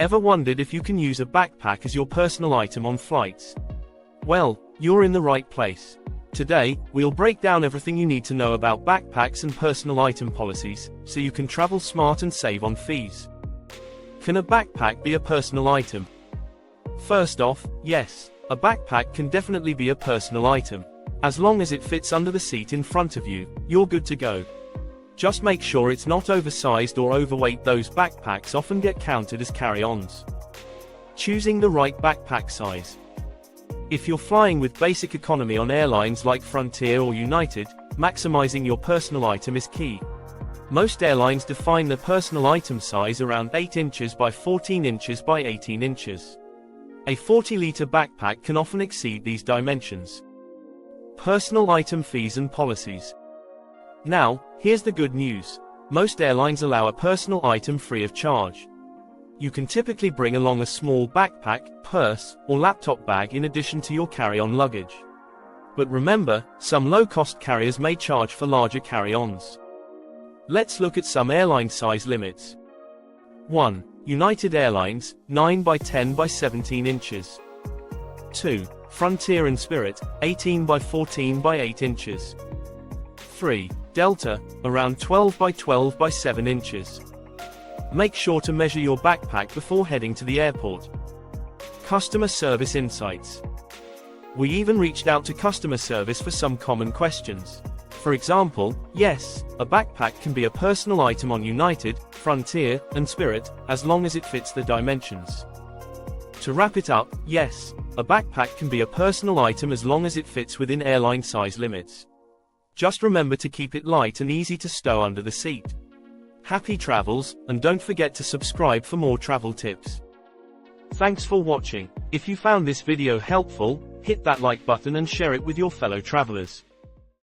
Ever wondered if you can use a backpack as your personal item on flights? Well, you're in the right place. Today, we'll break down everything you need to know about backpacks and personal item policies, so you can travel smart and save on fees. Can a backpack be a personal item? First off, yes, a backpack can definitely be a personal item. As long as it fits under the seat in front of you, you're good to go. Just make sure it's not oversized or overweight. Those backpacks often get counted as carry-ons. Choosing the right backpack size. If you're flying with basic economy on airlines like Frontier or United, maximizing your personal item is key. Most airlines define their personal item size around 8 inches by 14 inches by 18 inches. A 40-liter backpack can often exceed these dimensions. Personal item fees and policies. Now, here's the good news. Most airlines allow a personal item free of charge. You can typically bring along a small backpack, purse, or laptop bag in addition to your carry-on luggage. But remember, some low-cost carriers may charge for larger carry-ons. Let's look at some airline size limits. 1. United Airlines, 9 by 10 by 17 inches. 2. Frontier and Spirit, 18 by 14 by 8 inches. 3. Delta, around 12 by 12 by 7 inches. Make sure to measure your backpack before heading to the airport. Customer service insights. We even reached out to customer service for some common questions. For example, yes, a backpack can be a personal item on United, Frontier, and Spirit, as long as it fits the dimensions. To wrap it up, yes, a backpack can be a personal item as long as it fits within airline size limits. Just remember to keep it light and easy to stow under the seat. Happy travels, and don't forget to subscribe for more travel tips. Thanks for watching. If you found this video helpful, hit that like button and share it with your fellow travelers.